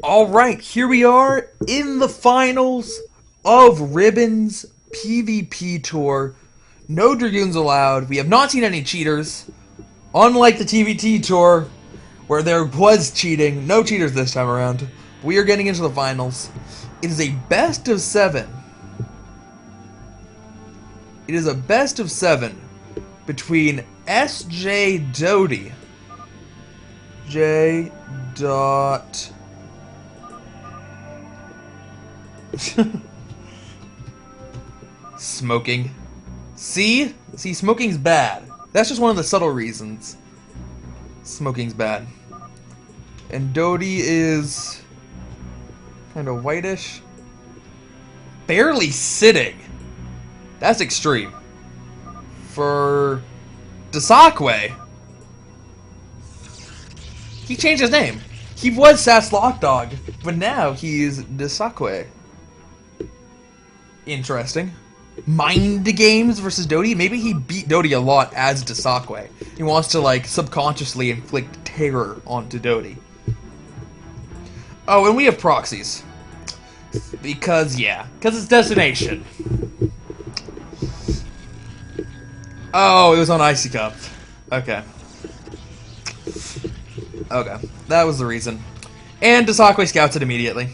Alright, here we are in the finals of Ribbon's PvP Tour. No Dragoons allowed. We have not seen any cheaters. Unlike the TVT Tour, where there was cheating. No cheaters this time around. We are getting into the finals. It is a best of 7. It is a best of 7 between sj.Doty, j.Doty, smoking. See, smoking's bad. That's just one of the subtle reasons. Smoking's bad. And Doty is kind of whitish. Barely sitting. That's extreme. For Desakwe, he changed his name. He was sas.Locdog, but now he's Desakwe. Interesting. Mind games versus Doty. Maybe he beat Doty a lot as Desakwe. He wants to like subconsciously inflict terror onto Doty. Oh, and we have proxies. Because it's destination. Oh, it was on Icy Cup. Okay. Okay, that was the reason. And Desakwe scouts it immediately.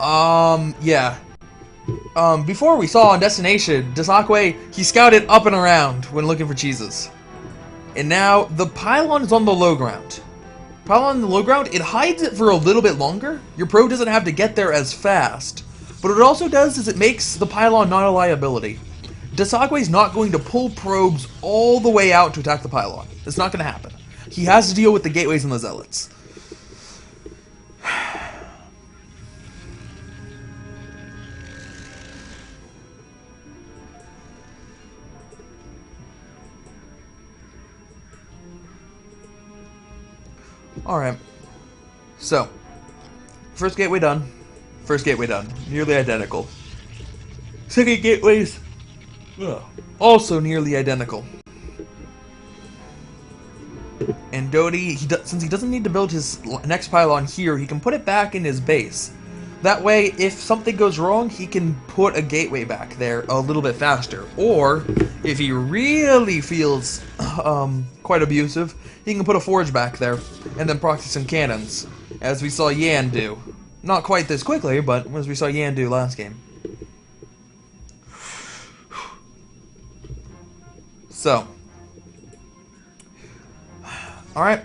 Yeah. Before we saw on Destination, Desakwe, he scouted up and around when looking for cheeses. And now, the pylon is on the low ground. Pylon on the low ground, it hides it for a little bit longer. Your probe doesn't have to get there as fast. But what it also does is it makes the pylon not a liability. Desakwe's not going to pull probes all the way out to attack the pylon. It's not going to happen. He has to deal with the gateways and the zealots. Alright. So, first gateway done. First gateway done. Nearly identical. Second gateway's also nearly identical. And Doty, since he doesn't need to build his next pylon here, he can put it back in his base. That way, if something goes wrong, he can put a gateway back there a little bit faster. Or, if he really feels quite abusive, he can put a forge back there, and then proxy some cannons, as we saw Yan do. Not quite this quickly, but as we saw Yan do last game. So, alright,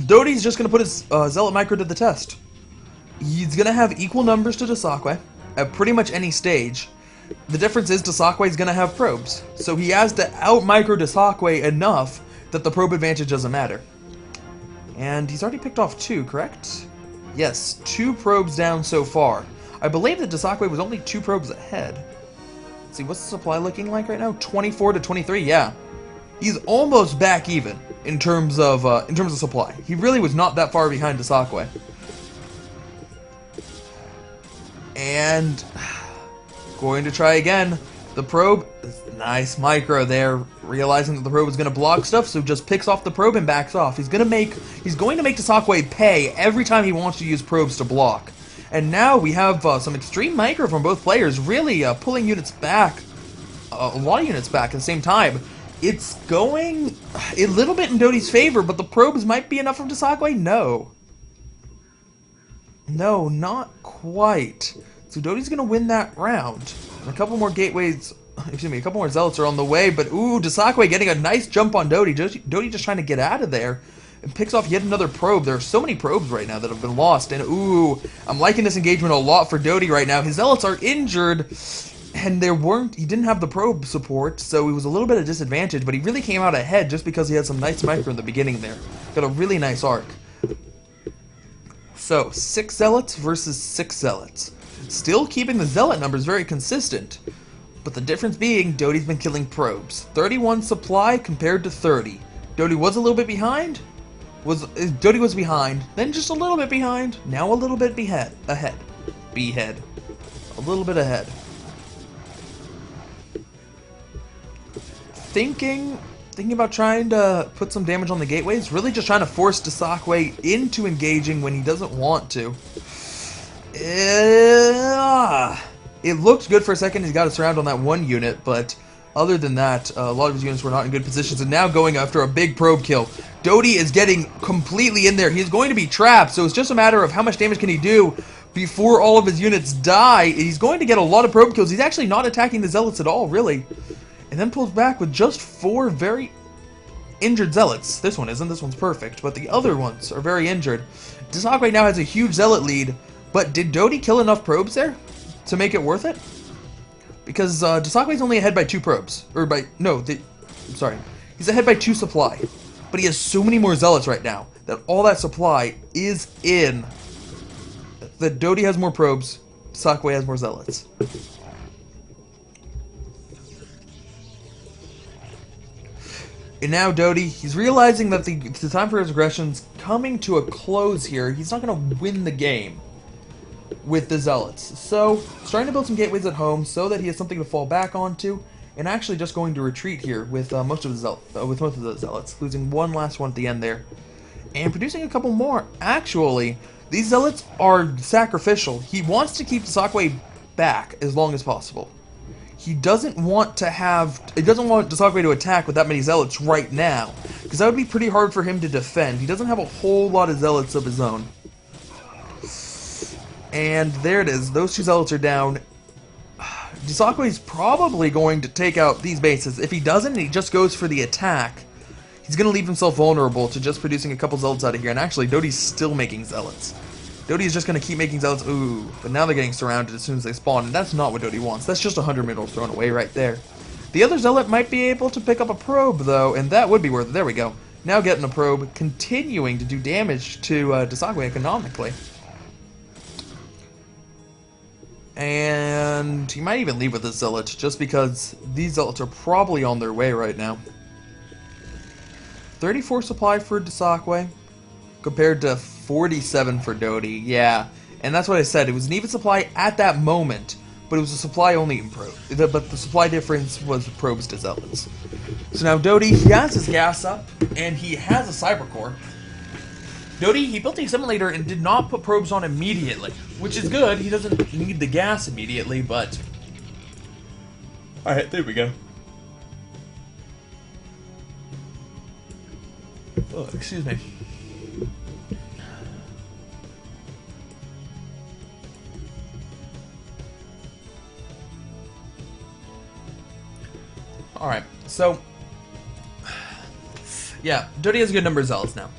Doty's just going to put his Zealot Micro to the test. He's going to have equal numbers to Desakwe at pretty much any stage. The difference is Desakwe's going to have probes, so he has to out-micro Desakwe enough that the probe advantage doesn't matter. And he's already picked off 2, correct? Yes, 2 probes down so far. I believe that Desakwe was only 2 probes ahead. Let's see, what's the supply looking like right now? 24 to 23, yeah. He's almost back even in terms of supply. He really was not that far behind Desakwe. And going to try again. The probe, nice micro there, realizing that the probe was going to block stuff, so just picks off the probe and backs off. He's going to make Desakwe pay every time he wants to use probes to block. And now we have some extreme micro from both players, really pulling units back, a lot of units back at the same time. It's going a little bit in Doty's favor, but the probes might be enough from Desakwe? No. No, not quite. So Doty's going to win that round. And a couple more gateways, excuse me, a couple more zealots are on the way, but ooh, Desakwe getting a nice jump on Doty. Doty just trying to get out of there and picks off yet another probe. There are so many probes right now that have been lost, and ooh, I'm liking this engagement a lot for Doty right now. His zealots are injured. And he didn't have the probe support, so he was a little bit of disadvantage, but he really came out ahead just because he had some nice micro in the beginning there. Got a really nice arc. So, 6 zealots versus 6 zealots. Still keeping the zealot numbers very consistent, but the difference being Doty's been killing probes. 31 supply compared to 30. Doty was a little bit behind. Doty was behind, then just a little bit behind, now a little bit ahead. A little bit ahead. Thinking thinking about trying to put some damage on the gateways. Really just trying to force Dasakwe into engaging when he doesn't want to. It looked good for a second. He's got a surround on that one unit, but other than that, a lot of his units were not in good positions. And now going after a big probe kill. Doty is getting completely in there. He's going to be trapped, so it's just a matter of how much damage can he do before all of his units die. He's going to get a lot of probe kills. He's actually not attacking the Zealots at all, really. And then pulls back with just 4 very injured Zealots. This one isn't. This one's perfect, but the other ones are very injured. Dasakwe now has a huge Zealot lead, but did Doty kill enough probes there to make it worth it? Because Dasakwe's only ahead by 2 probes. Or by... No, sorry. He's ahead by 2 supply. But he has so many more Zealots right now that all that supply is in. That Doty has more probes, Dasakwe has more Zealots. And now Doty, he's realizing that the time for his aggression's coming to a close here. He's not going to win the game with the Zealots. So, he's trying to build some gateways at home so that he has something to fall back onto, and actually just going to retreat here with most of the Zealots, losing one last one at the end there, and producing a couple more. Actually, these Zealots are sacrificial. He wants to keep Dasakwe back as long as possible. He doesn't want Dasakwe to attack with that many Zealots right now, because that would be pretty hard for him to defend. He doesn't have a whole lot of Zealots of his own. And there it is. Those 2 Zealots are down. Dasakwe is probably going to take out these bases. If he doesn't, and he just goes for the attack, he's going to leave himself vulnerable to just producing a couple Zealots out of here. And actually, Doty's still making Zealots. Doty is just going to keep making Zealots. Ooh, but now they're getting surrounded as soon as they spawn, and that's not what Doty wants. That's just 100 minerals thrown away right there. The other Zealot might be able to pick up a probe, though, and that would be worth it. There we go. Now getting a probe, continuing to do damage to Dasakwe economically. And he might even leave with this Zealot, just because these Zealots are probably on their way right now. 34 supply for Dasakwe, compared to 47 for Doty. Yeah, and that's what I said. It was an even supply at that moment, but it was a supply only in probe. But the supply difference was probes to Zealots. So now Doty, he has his gas up, and he has a cyber core. Doty, he built a simulator and did not put probes on immediately, which is good. He doesn't need the gas immediately, but... Alright, there we go. Oh, excuse me. Alright, so... Yeah, Doty has a good number of Zealots now.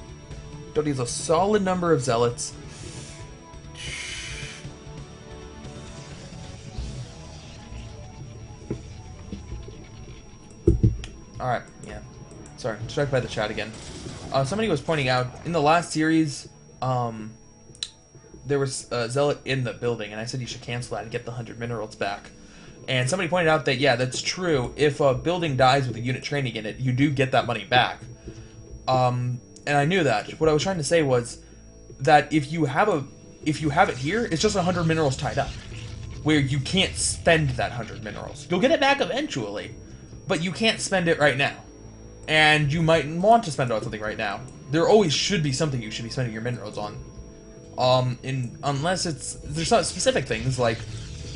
Doty has a solid number of Zealots. Alright, yeah. Sorry, distracted by the chat again. Somebody was pointing out, in the last series, there was a Zealot in the building, and I said you should cancel that and get the 100 minerals back. And somebody pointed out that, yeah, that's true. If a building dies with a unit training in it, you do get that money back. And I knew that. What I was trying to say was that if you have it here, it's just 100 minerals tied up, where you can't spend that 100 minerals. You'll get it back eventually, but you can't spend it right now. And you might want to spend it on something right now. There always should be something you should be spending your minerals on. Unless there's not specific things, like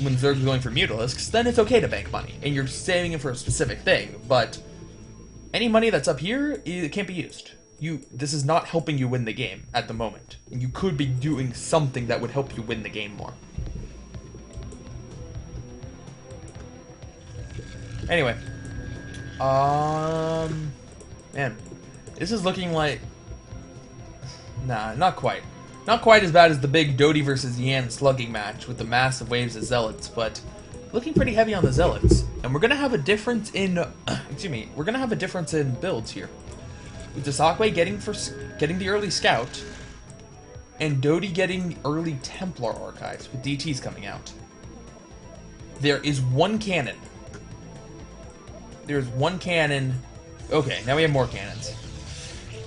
when Zerg's going for Mutalisks, then it's okay to bank money, and you're saving it for a specific thing, but any money that's up here, it can't be used. This is not helping you win the game at the moment. And you could be doing something that would help you win the game more. Anyway. Man. This is looking like... Nah, not quite. Not quite as bad as the big Doty versus Yan slugging match with the massive waves of Zealots, but looking pretty heavy on the Zealots. And we're gonna have a difference in... excuse me. We're gonna have a difference in builds here. With Dasakwe getting the early Scout, and Doty getting early Templar Archives, with DTs coming out. There is one cannon. There's one cannon. Okay, now we have more cannons.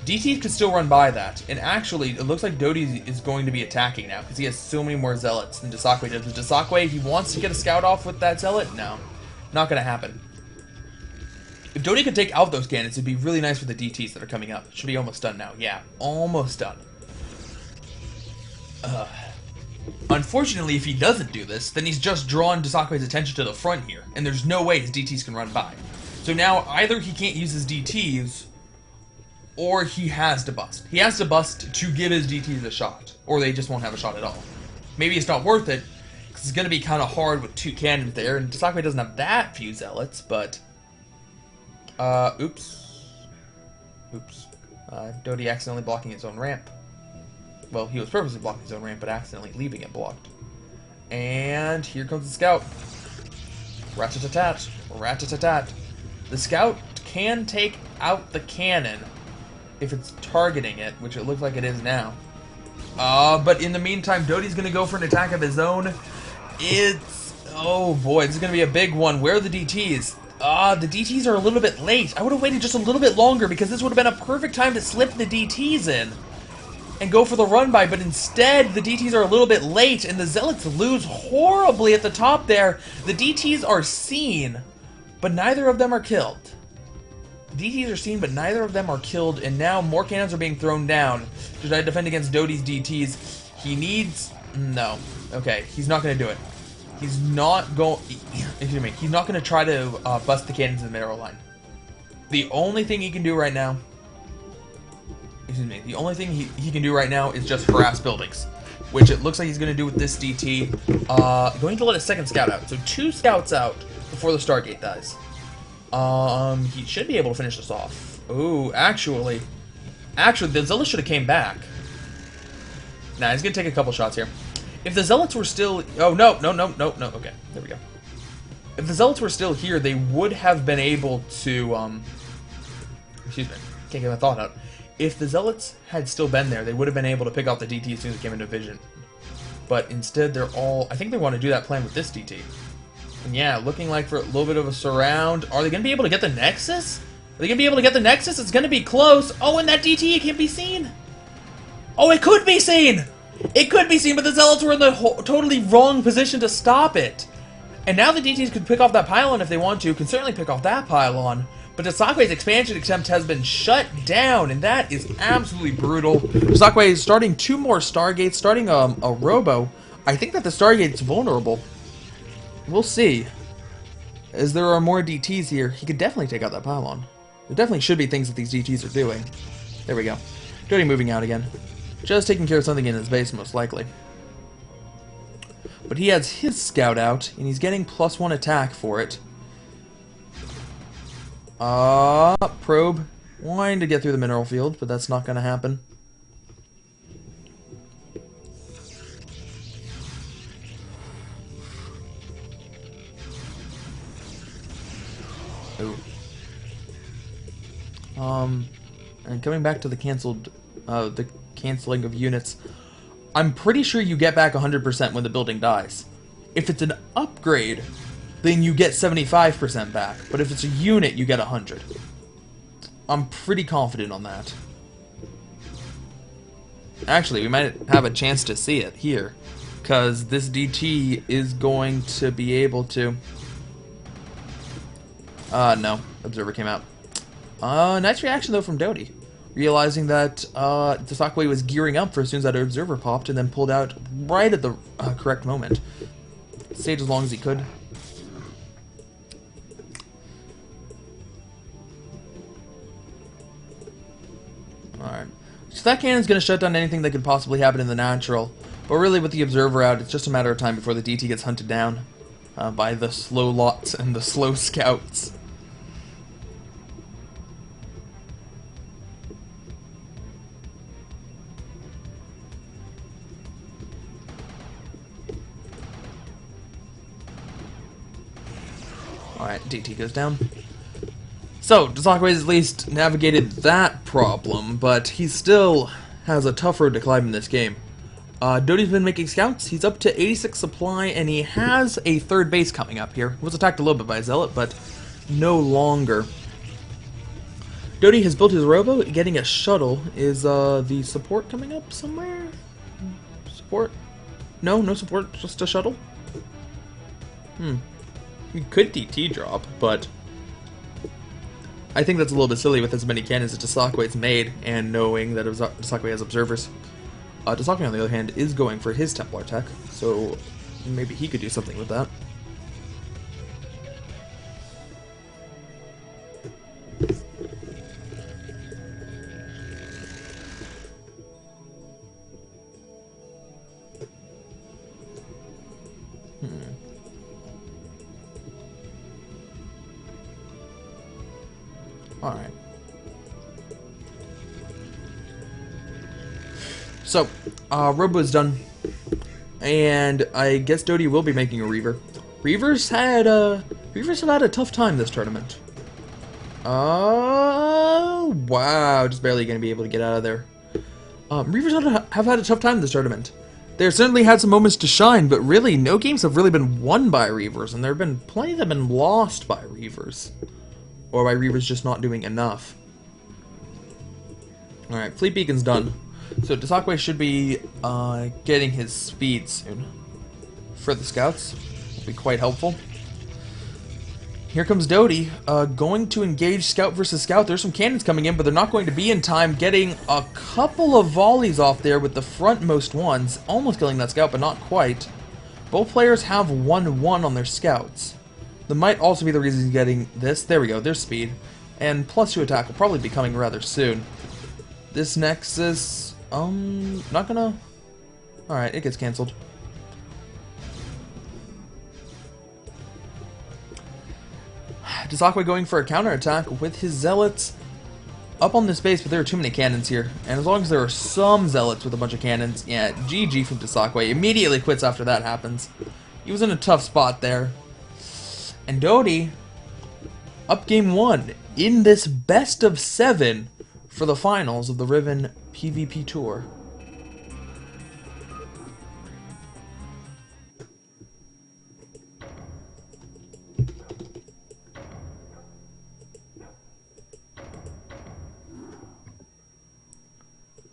DTs could still run by that, and actually, it looks like Doty is going to be attacking now, because he has so many more Zealots than Dasakwe does. With Dasakwe, he wants to get a Scout off with that Zealot? No, not going to happen. If Doty could take out those cannons, it'd be really nice for the DTs that are coming up. It should be almost done now. Yeah, almost done. Unfortunately, if he doesn't do this, then he's just drawn Dosakwe's attention to the front here, and there's no way his DTs can run by. So now, either he can't use his DTs, or he has to bust. He has to bust to give his DTs a shot, or they just won't have a shot at all. Maybe it's not worth it, because it's going to be kind of hard with 2 cannons there, and Dosakwe doesn't have that few zealots, but... oops. Doty accidentally blocking his own ramp. Well, he was purposely blocking his own ramp, but accidentally leaving it blocked. And here comes the scout. Rat-a-tat-tat. Rat-a-tat-tat. The scout can take out the cannon if it's targeting it, which it looks like it is now. But in the meantime, Doty's going to go for an attack of his own. It's... oh boy, this is going to be a big one. Where are the DTs? The DTs are a little bit late. I would have waited just a little bit longer because this would have been a perfect time to slip the DTs in and go for the run-by, but instead, the DTs are a little bit late, and the Zealots lose horribly at the top there. The DTs are seen, but neither of them are killed. The DTs are seen, but neither of them are killed, and now more cannons are being thrown down to try to defend against Doty's DTs. He needs... no. Okay, he's not going to do it. He's not going... excuse me. He's not going to try to bust the cannons in the middle line. The only thing he can do right now... excuse me. The only thing he can do right now is just harass buildings, which it looks like he's going to do with this DT. Going to let a second scout out. So 2 scouts out before the Stargate dies. He should be able to finish this off. Ooh, actually, the Zealots should have came back. Nah, he's going to take a couple shots here. If the Zealots were still... oh, no. Okay, there we go. If the Zealots were still here, they would have been able to, excuse me, can't get my thought out. If the Zealots had still been there, they would have been able to pick off the DT as soon as it came into vision. But instead, they're all... I think they want to do that plan with this DT. And yeah, looking like for a little bit of a surround. Are they going to be able to get the Nexus? Are they going to be able to get the Nexus? It's going to be close. Oh, and that DT, it can't be seen. Oh, it could be seen! It could be seen, but the Zealots were in the totally wrong position to stop it. And now the DTs could pick off that pylon if they want to. Can certainly pick off that pylon. But Dosakwe's expansion attempt has been shut down, and that is absolutely brutal. Dosakwe is starting 2 more Stargates, starting a Robo. I think that the Stargate's vulnerable. We'll see. As there are more DTs here, he could definitely take out that pylon. There definitely should be things that these DTs are doing. There we go. Doty moving out again. Just taking care of something in his base, most likely. But he has his scout out, and he's getting +1 attack for it. Probe. Wanting to get through the mineral field, but that's not going to happen. Ooh. And coming back to the canceling of units, I'm pretty sure you get back 100% when the building dies. If it's an upgrade, then you get 75% back, but if it's a unit, you get 100. I'm pretty confident on that. Actually, we might have a chance to see it here, because this DT is going to be able to... no. Observer came out. Nice reaction, though, from Doty. Realizing that Dosakwe was gearing up for as soon as that Observer popped, and then pulled out right at the correct moment. Stayed as long as he could. Alright. So that cannon's going to shut down anything that could possibly happen in the natural. But really, with the Observer out, it's just a matter of time before the DT gets hunted down by the slow lots and the slow scouts. Alright, DT goes down. So, Dosakwe's at least navigated that problem, but he still has a tough road to climb in this game. Doty's been making scouts. He's up to 86 supply, and he has a 3rd base coming up here. He was attacked a little bit by a Zealot, but no longer. Doty has built his Robo. Getting a shuttle. Is the support coming up somewhere? Support? No, no support, just a shuttle? You could DT drop, but I think that's a little bit silly with as many cannons as Tasakwe's made, and knowing that Tasakwe has observers. Tasakwe, on the other hand, is going for his Templar tech, so maybe he could do something with that. Alright. So, Robo is done. And I guess Doty will be making a Reaver. Reavers have had a tough time this tournament. Oh, wow. Just barely going to be able to get out of there. Reavers have had a tough time this tournament. They've certainly had some moments to shine, but really, no games have really been won by Reavers, and there have been plenty that have been lost by Reavers. Or by Reavers just not doing enough. Alright, Fleet Beacon's done. So Tasakwe should be getting his speed soon. For the scouts. Will be quite helpful. Here comes Doty, going to engage scout versus scout. There's some cannons coming in, but they're not going to be in time. Getting a couple of volleys off there with the frontmost ones. Almost killing that scout, but not quite. Both players have 1-1 on their scouts. That might also be the reason he's getting this. There we go, there's speed. And +2 attack will probably be coming rather soon. This Nexus, not gonna... Alright, it gets cancelled. Tasakwe going for a counterattack with his Zealots up on this base, but there are too many cannons here. And as long as there are some Zealots with a bunch of cannons, yeah, GG from Tasakwe. Immediately quits after that happens. He was in a tough spot there. And Doty, up game 1 in this best of 7 for the finals of the Riven PvP Tour.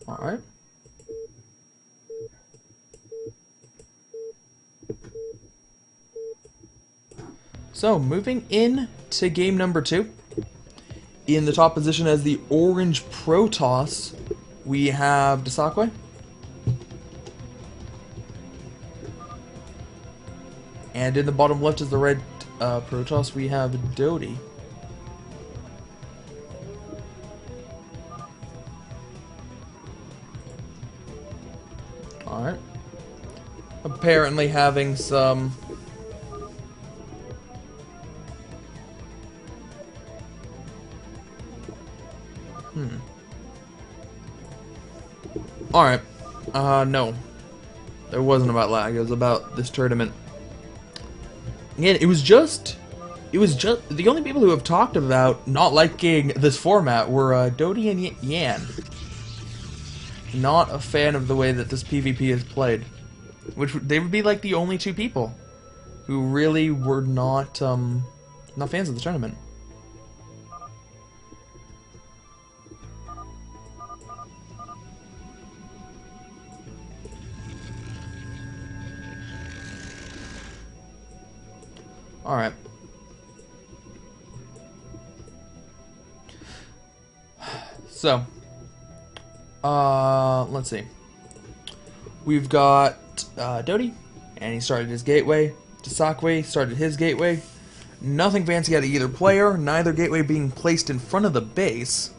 Alright. So, moving in to game number 2. In the top position as the orange Protoss, we have Tasakwe. And in the bottom left as the red Protoss, we have Doty. Alright. Apparently having some... Alright. No. It wasn't about lag, it was about this tournament. Again, it was just the only people who have talked about not liking this format were Doty and Yan. Not a fan of the way that this PvP is played. Which they would be like the only two people who really were not fans of the tournament. Alright. So, let's see. We've got Doty, and he started his gateway. Tasakwe started his gateway. Nothing fancy out of either player, neither gateway being placed in front of the base.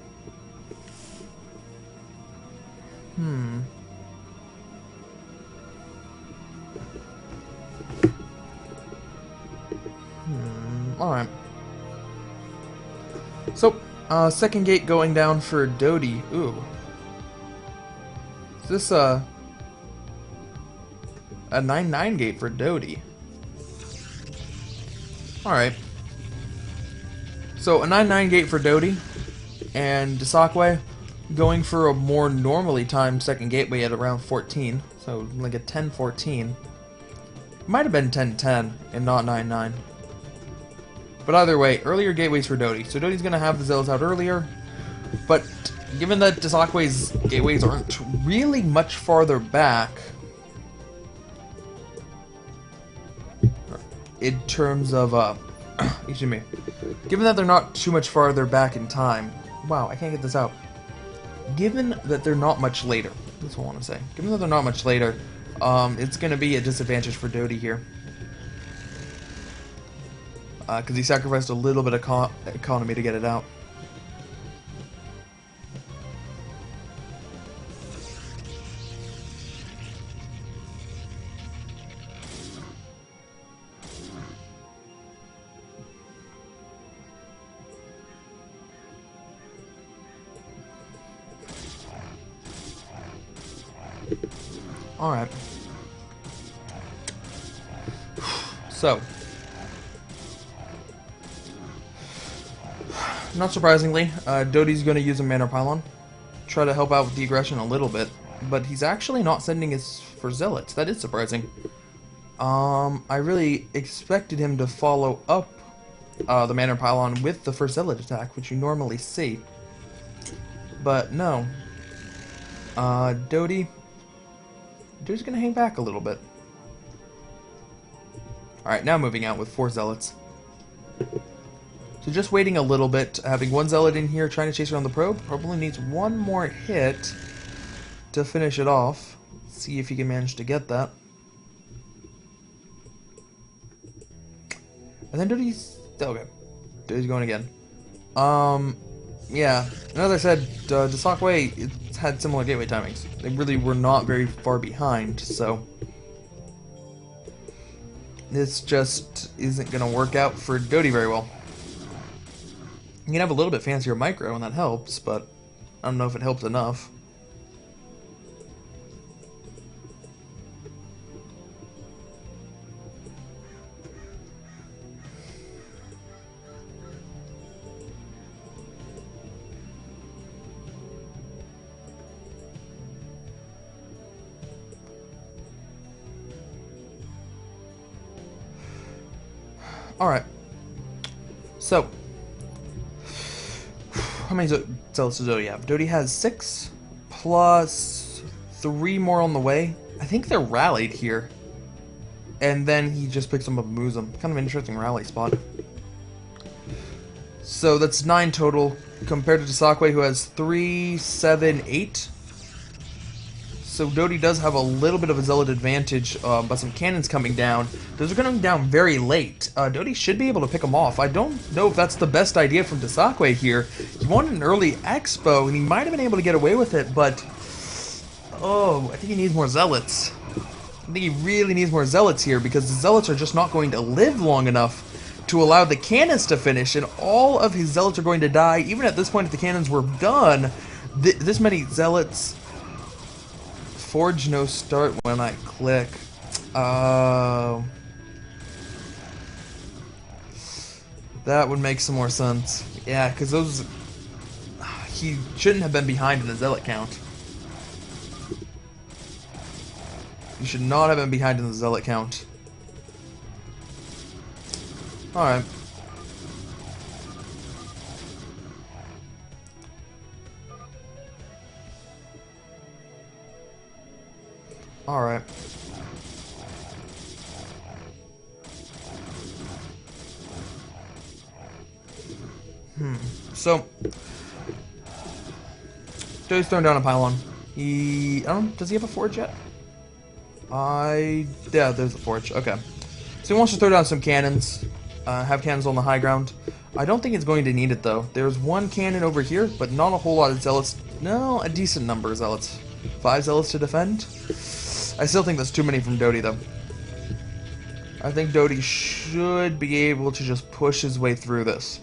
Alright. So, second gate going down for Doty. Ooh. Is this a 9-9 gate for Doty? Alright. So, a 9-9 gate for Doty. And Tasakwe going for a more normally timed second gateway at around 14. So, like a 10-14. Might have been 10-10 and not 9-9. But either way, earlier gateways for Doty. So Doty's going to have the Zealots out earlier. But given that Tasakwe's gateways aren't really much farther back in terms of excuse me. Given that they're not too much farther back in time, wow, I can't get this out. Given that they're not much later, that's what I want to say. Given that they're not much later, it's going to be a disadvantage for Doty here. Because he sacrificed a little bit of economy to get it out. Alright. So. Not surprisingly, Doty's going to use a Mana Pylon. Try to help out with the aggression a little bit. But he's actually not sending his for Zealots. That is surprising. I really expected him to follow up the Mana Pylon with the first Zealot attack, which you normally see. But no. Doty's going to hang back a little bit. Alright, now moving out with 4 Zealots. So just waiting a little bit, having 1 Zealot in here trying to chase around the probe. Probably needs 1 more hit to finish it off. See if he can manage to get that. And then Doty's... okay. Doty's going again. Yeah. And as I said, Desakwe had similar gateway timings. They really were not very far behind, so... this just isn't going to work out for Doty very well. You can have a little bit fancier micro, and that helps, but I don't know if it helps enough. Alright. So, how many Zealots does Doty have? Doty has 6, plus 3 more on the way. I think they're rallied here. And then he just picks them up and moves them. Kind of an interesting rally spot. So that's 9 total, compared to Desakwe, who has 3, 7, 8. So Doty does have a little bit of a Zealot advantage, but some cannons coming down. Those are coming down very late. Doty should be able to pick them off. I don't know if that's the best idea from Desakwe here. He wanted an early expo, and he might have been able to get away with it, but... oh, I think he needs more Zealots. I think he really needs more Zealots here, because the Zealots are just not going to live long enough to allow the cannons to finish, and all of his Zealots are going to die. Even at this point, if the cannons were done, this many Zealots... Forge no start when I click. That would make some more sense. Yeah, because those... he shouldn't have been behind in the Zealot count. You should not have been behind in the Zealot count. Alright. Alright. So, Doty's throwing down a pylon. Does he have a forge yet? Yeah, there's the forge. Okay. So he wants to throw down some cannons. Have cannons on the high ground. I don't think it's going to need it, though. There's 1 cannon over here, but not a whole lot of Zealots. No, a decent number of Zealots. 5 Zealots to defend. I still think that's too many from Doty, though. I think Doty should be able to just push his way through this.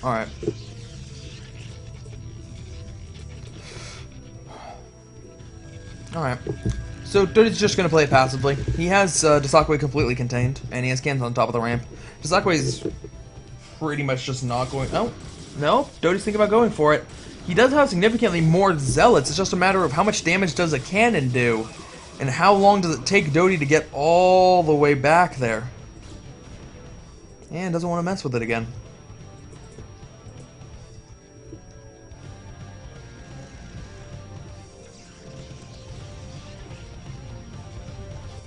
Alright. Alright. So Doty's just going to play it passively. He has Desakwe completely contained, and he has cannons on top of the ramp. Desakwe's pretty much just not going... oh, no, Doty's thinking about going for it. He does have significantly more Zealots. It's just a matter of how much damage does a cannon do, and how long does it take Doty to get all the way back there. and doesn't want to mess with it again.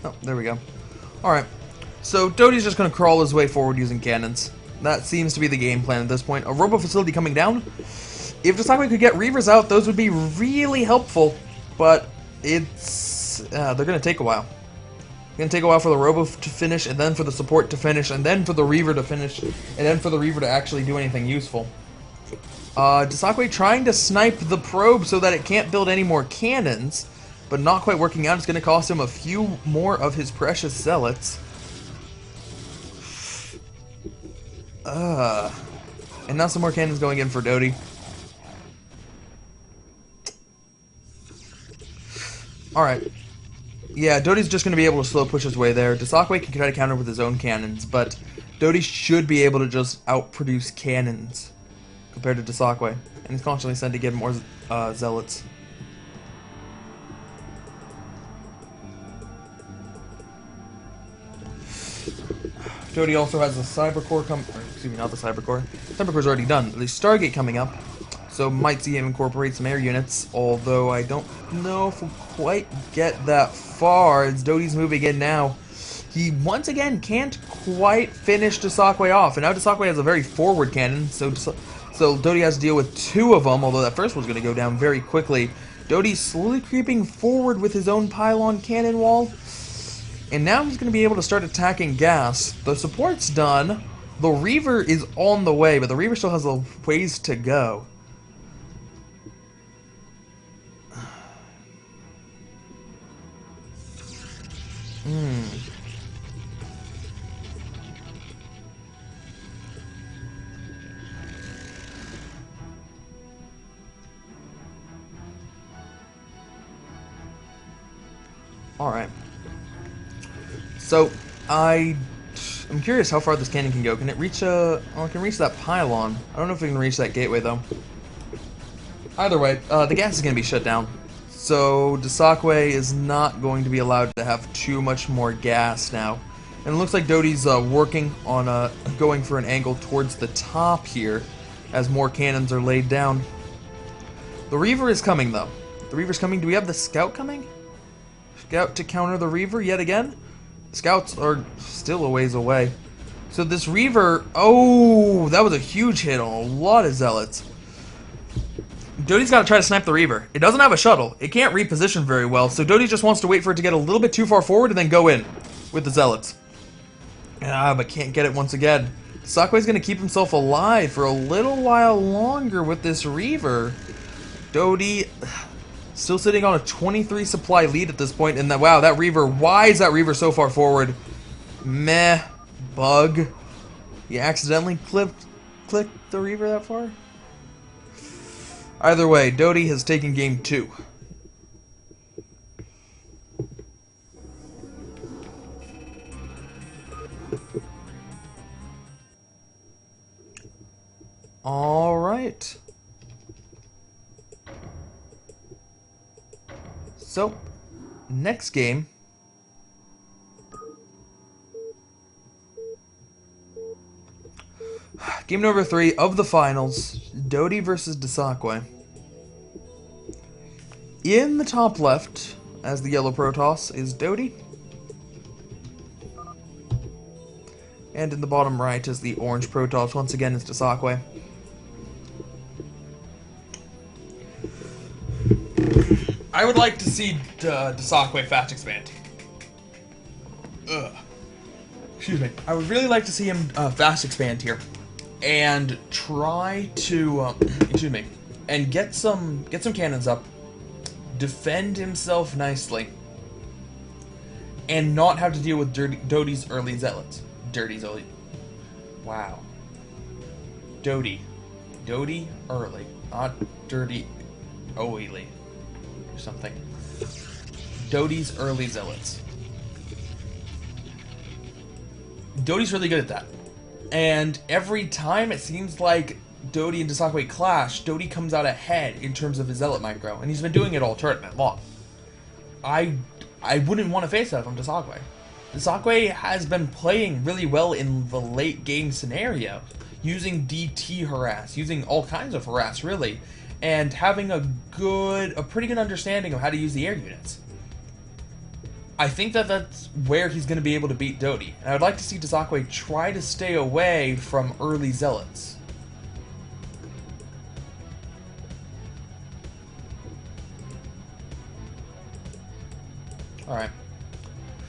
Oh, there we go. Alright, so Doty's just going to crawl his way forward using cannons. That seems to be the game plan at this point. A robo facility coming down. If Dasakwe could get Reavers out, those would be really helpful, but it's they're going to take a while. It's going to take a while for the robo to finish, and then for the support to finish, and then for the Reaver to finish, and then for the Reaver to actually do anything useful. Dasakwe trying to snipe the probe so that it can't build any more cannons, but not quite working out. It's going to cost him a few more of his precious zealots. And now some more cannons going in for Doty. Alright. Yeah, Doty's just going to be able to slow push his way there. Dasakwe can try to counter with his own cannons, but Doty should be able to just outproduce cannons compared to Dasakwe. And he's constantly sending in more zealots. Doty also has the Cyber Core excuse me, not the Cyber Core. Cyber Core's already done. The Stargate coming up, so might see him incorporate some air units, although I don't know if we'll quite get that far. It's Doty's moving in now. He once again can't quite finish Dasakwe off, and now Dasakwe has a very forward cannon, so Doty has to deal with two of them, although that first one's going to go down very quickly. Doty's slowly creeping forward with his own pylon cannon wall. And now he's going to be able to start attacking gas. The support's done. The Reaver is on the way, but the Reaver still has a ways to go. Alright. So, I'm curious how far this cannon can go. Can it reach it can reach that pylon. I don't know if it can reach that gateway, though. Either way, the gas is going to be shut down. So, Dasakwe is not going to be allowed to have too much more gas now. And it looks like Doty's working on going for an angle towards the top here, as more cannons are laid down. The Reaver is coming, though. The Reaver's coming. Do we have the Scout coming? Scout to counter the Reaver yet again? Scouts are still a ways away. So this Reaver, oh, that was a huge hit on a lot of zealots. Doty's got to try to snipe the Reaver. It doesn't have a shuttle. It can't reposition very well, so Doty just wants to wait for it to get a little bit too far forward and then go in with the zealots. But can't get it once again. Sakwe's going to keep himself alive for a little while longer with this Reaver. Doty still sitting on a 23 supply lead at this point, and wow, that Reaver, why is that Reaver so far forward? Meh. Bug. You accidentally clicked the Reaver that far? Either way, Doty has taken game 2. Alright. So, next game. Game number 3 of the finals. Doty versus Dasakwe. In the top left, as the yellow Protoss, is Doty. And in the bottom right is the orange Protoss. Once again, is Dasakwe. I would like to see Dasakwe fast expand. Excuse me. I would really like to see him fast expand here, and try to excuse me, and get some cannons up, defend himself nicely, and not have to deal with Doty's early zealots. Wow. Doty early, not dirty oily. Something. Doty's early zealots. Doty's really good at that. And every time it seems like Doty and Dasakwe clash, Doty comes out ahead in terms of his zealot micro, and he's been doing it all tournament long. I wouldn't want to face that from Dasakwe. Sakwe has been playing really well in the late game scenario, using DT harass, using all kinds of harass really, and having a pretty good understanding of how to use the air units. I think that that's where he's going to be able to beat Doty, and I would like to see Sakwe try to stay away from early zealots. Alright.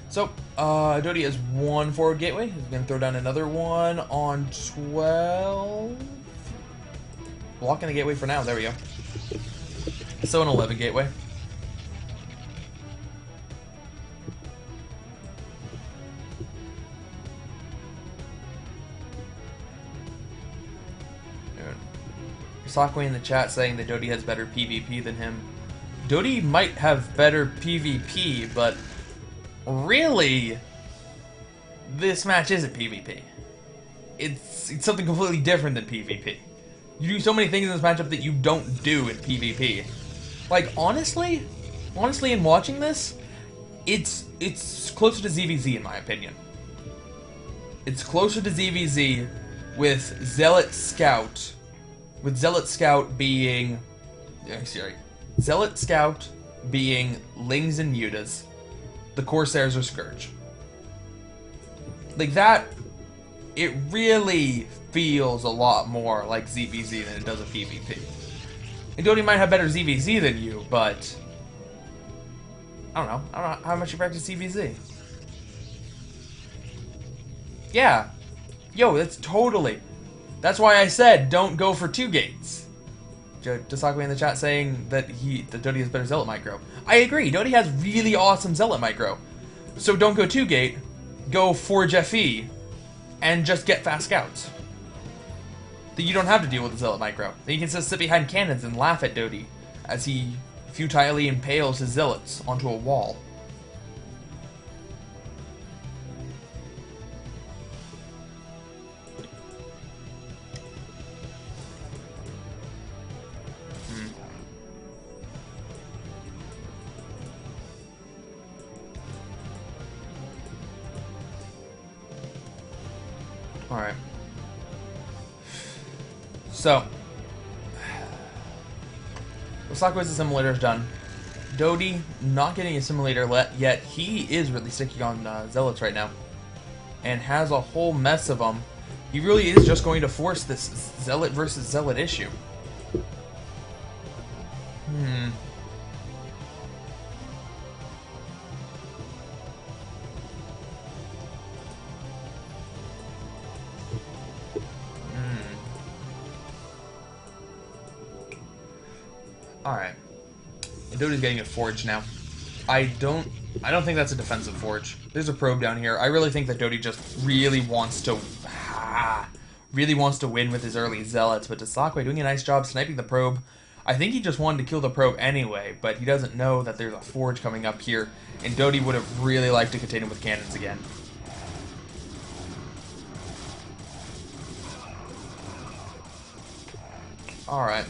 So, Doty has one forward gateway. He's going to throw down another one on 12. Blocking the gateway for now. There we go. So an 11 gateway. Sakwe in the chat saying that Doty has better PvP than him. Doty might have better PvP, but really, this match isn't PvP. It's something completely different than PvP. You do so many things in this matchup that you don't do in PvP. Like, honestly, in watching this, it's closer to ZVZ in my opinion. It's closer to ZVZ with Zealot Scout. With Zealot Scout being... sorry. Zealot Scout being Lings and Mutas. The Corsairs or Scourge. Like that, it really feels a lot more like ZVZ than it does a PvP. And Doty might have better ZVZ than you, but... I don't know how much you practice ZVZ. Yeah. Yo, that's totally... That's why I said don't go for 2 gates. Sakwe in the chat saying that Doty has better Zealot micro. I agree, Doty has really awesome Zealot micro. So don't go 2 gate, go Forge FE, and just get fast scouts. Then you don't have to deal with the Zealot micro. Then you can just sit behind cannons and laugh at Doty as he futilely impales his Zealots onto a wall. Alright. So, Sakwe's assimilator is done. Doty not getting a assimilator yet. He is really sticky on Zealots right now. And has a whole mess of them. He really is just going to force this Zealot versus Zealot issue. Alright. Doty's getting a forge now. I don't think that's a defensive forge. There's a probe down here. I really think that Doty just really wants to win with his early zealots, but Sakwe doing a nice job sniping the probe. I think he just wanted to kill the probe anyway, but he doesn't know that there's a forge coming up here, and Doty would have really liked to contain him with cannons again. Alright.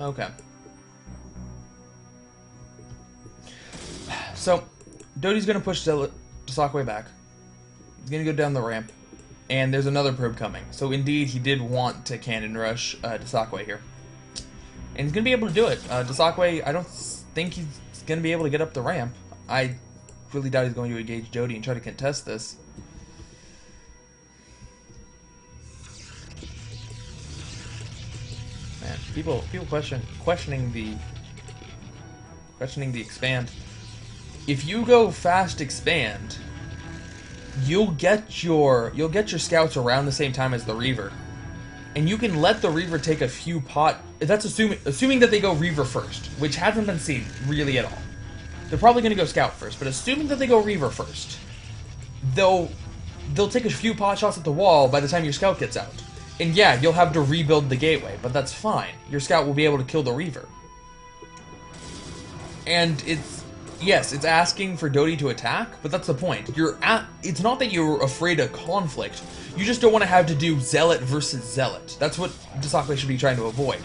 Okay. So, Doty's going to push Sakwe back. He's going to go down the ramp. And there's another probe coming. So, indeed, he did want to cannon rush Sakwe here. And he's going to be able to do it. Sakwe, I don't think he's going to be able to get up the ramp. I really doubt he's going to engage Doty and try to contest this. People questioning the expand. If you go fast expand, you'll get your scouts around the same time as the Reaver, and you can let the Reaver take a few pot. That's assuming that they go Reaver first, which hasn't been seen really at all. They're probably going to go scout first, but assuming that they go Reaver first, they'll take a few pot shots at the wall by the time your scout gets out. And yeah, you'll have to rebuild the gateway, but that's fine. Your scout will be able to kill the Reaver. And Yes, it's asking for Doty to attack, but that's the point. It's not that you're afraid of conflict. You just don't want to have to do Zealot versus Zealot. That's what sas.Locdog should be trying to avoid.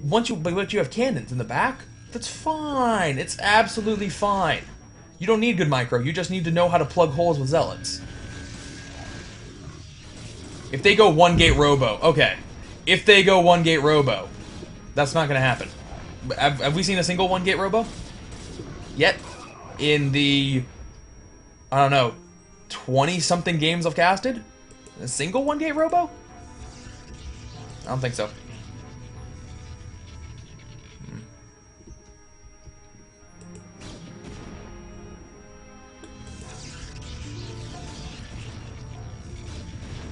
Once you have cannons in the back, that's fine. It's absolutely fine. You don't need good micro. You just need to know how to plug holes with Zealots. If they go one gate robo, okay. If they go one gate robo, that's not going to happen. Have we seen a single one gate robo yet in the, I don't know, 20-something games I've casted? A single one gate robo? I don't think so.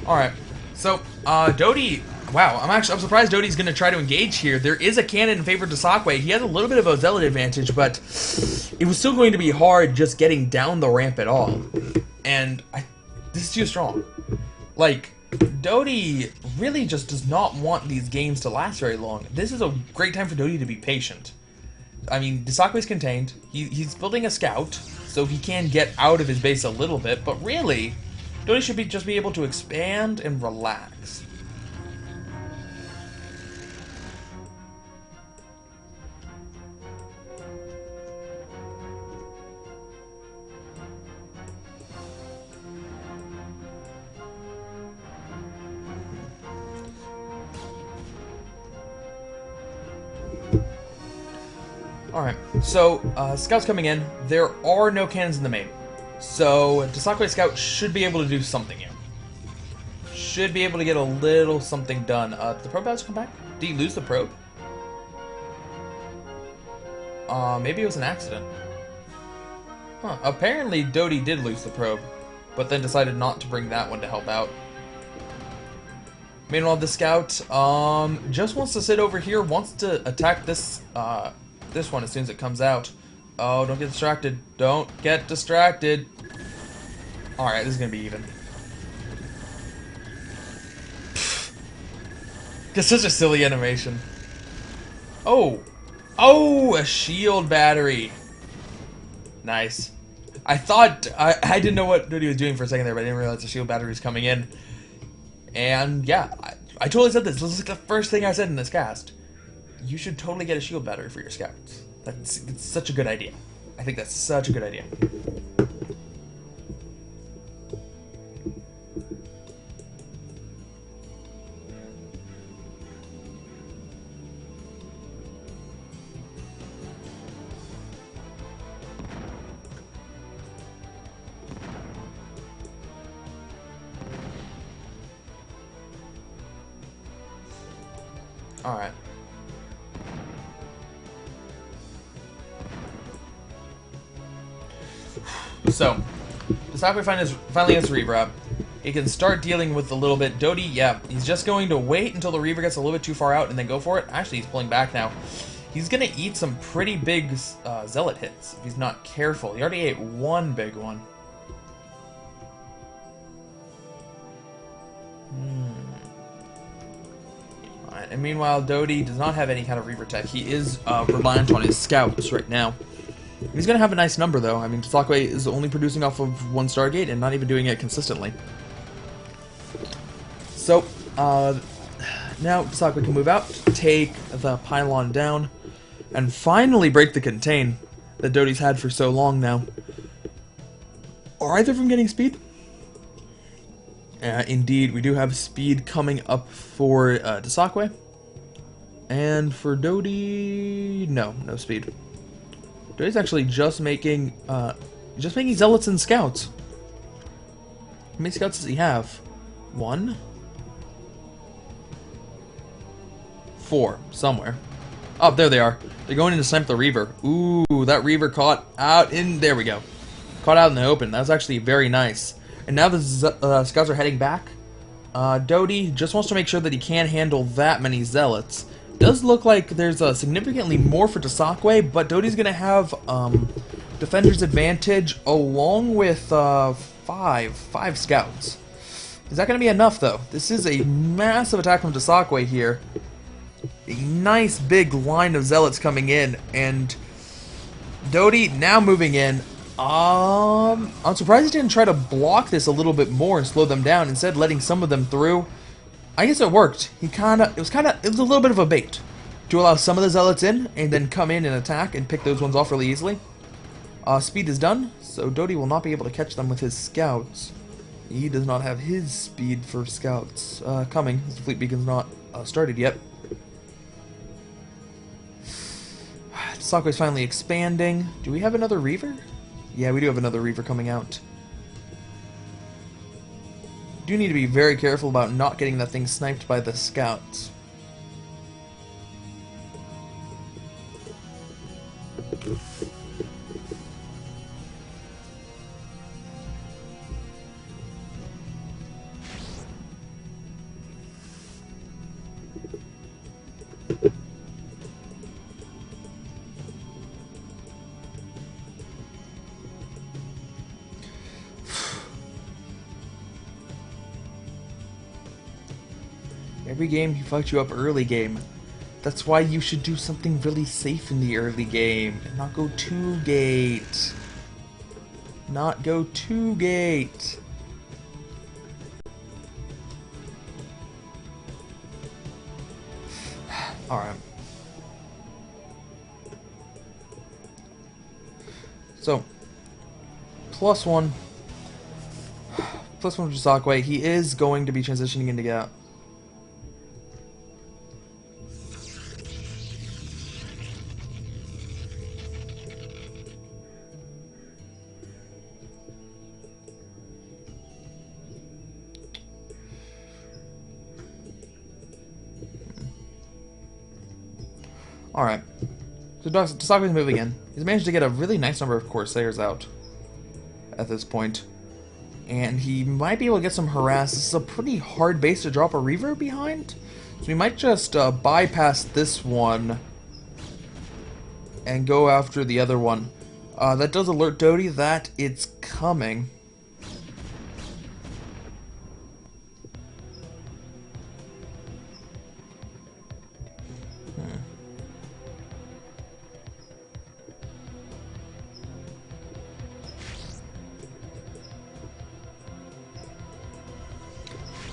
Alright, so, Doty, wow, I'm surprised Doty's gonna try to engage here. There is a cannon in favor of sas.Locdog. He has a little bit of a Zealot advantage, but it was still going to be hard just getting down the ramp at all. And this is too strong. Like, Doty really just does not want these games to last very long. This is a great time for Doty to be patient. I mean, sas.Locdog's contained. He's building a scout, so he can get out of his base a little bit, but really, Doty should just be able to expand and relax. Alright, so, scouts coming in. There are no cannons in the main. So, sas.Locdog scout should be able to do something here. Should be able to get a little something done. Did the probe badge come back? Did he lose the probe? Maybe it was an accident. Huh, apparently Doty did lose the probe, but then decided not to bring that one to help out. Meanwhile, the scout, just wants to sit over here, wants to attack this, this one as soon as it comes out. Oh, don't get distracted. Don't get distracted. Alright, this is gonna be even. It's such a silly animation. Oh! Oh, a shield battery. Nice. I thought, I didn't know what Doty was doing for a second there, but I didn't realize the shield battery was coming in. And yeah, I totally said this. This is like the first thing I said in this cast. You should totally get a shield battery for your scouts. That's such a good idea. I think that's such a good idea. All right. So, sas.Locdog finally has Reaver up. He can start dealing with a little bit. Doty, yeah, he's just going to wait until the Reaver gets a little bit too far out and then go for it. Actually, he's pulling back now. He's going to eat some pretty big Zealot hits if he's not careful. He already ate one big one. Alright, and meanwhile, Doty does not have any kind of Reaver tech. He is reliant on his scouts right now. He's going to have a nice number, though. I mean, sas.Locdog is only producing off of one Stargate and not even doing it consistently. So, now sas.Locdog can move out, take the pylon down, and finally break the contain that Doty's had for so long now. Are either of them getting speed? Indeed, we do have speed coming up for sas.Locdog. And for Doty, no speed. Doty's actually just making Zealots and Scouts. How many Scouts does he have? 1? 4, somewhere. Oh, there they are. They're going in to snipe the Reaver. Ooh, that Reaver caught out in, there we go. Caught out in the open. That was actually very nice. And now the Scouts are heading back. Doty just wants to make sure that he can handle that many Zealots. Does look like there's significantly more for sas.Locdog, but Doty's going to have Defender's Advantage along with 5 Scouts. Is that going to be enough, though? This is a massive attack from sas.Locdog here. A nice big line of Zealots coming in, and Doty now moving in. I'm surprised he didn't try to block this a little bit more and slow them down, instead letting some of them through. I guess it worked. It was a little bit of a bait to allow some of the zealots in and then come in and attack and pick those ones off really easily. Speed is done, so Doty will not be able to catch them with his scouts. He does not have his speed for scouts coming. His fleet beacon's not started yet. Sockway's finally expanding. Do we have another Reaver? Yeah, we do have another Reaver coming out. Do need to be very careful about not getting that thing sniped by the scouts. Every game he fucked you up early game. That's why you should do something really safe in the early game and not go 2-gate. Not go 2-gate. Alright. So, +1. +1 for Sockway. He is going to be transitioning into Gap. Alright, so Tasaka's moving in. He's managed to get a really nice number of Corsairs out at this point. And he might be able to get some harass. This is a pretty hard base to drop a Reaver behind. So we might just bypass this one and go after the other one. That does alert Doty that it's coming.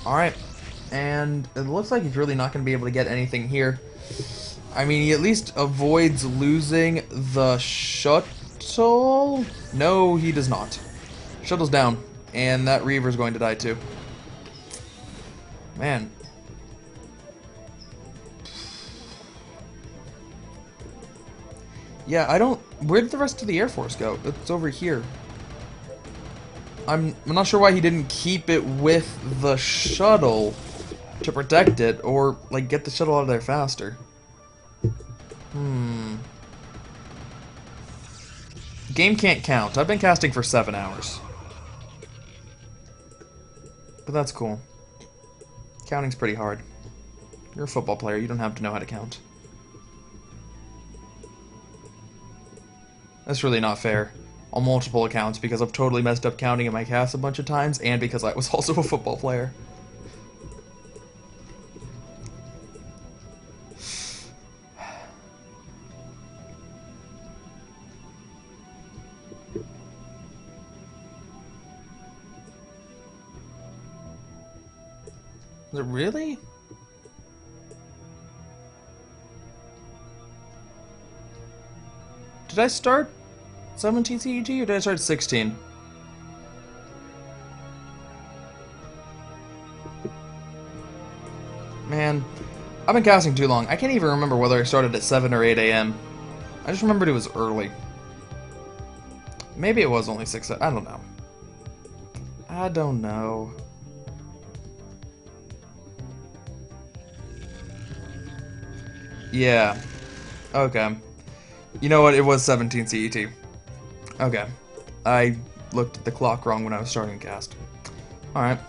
Alright, and it looks like he's really not going to be able to get anything here. I mean, he at least avoids losing the shuttle. No, he does not. Shuttle's down, and that Reaver's going to die too. Man. Yeah, I don't... Where did the rest of the Air Force go? It's over here. I'm not sure why he didn't keep it with the shuttle to protect it, or, like, get the shuttle out of there faster. Game can't count. I've been casting for 7 hours. But that's cool. Counting's pretty hard. You're a football player, you don't have to know how to count. That's really not fair. On multiple accounts, because I've totally messed up counting in my cast a bunch of times, and because I was also a football player. Is it really? Did I start 17 CET or did I start 16? Man, I've been casting too long. I can't even remember whether I started at 7 or 8 AM. I just remembered it was early. Maybe it was only 6. I don't know. I don't know. Yeah. Okay. You know what? It was 17 CET. Okay. I looked at the clock wrong when I was starting cast. Alright.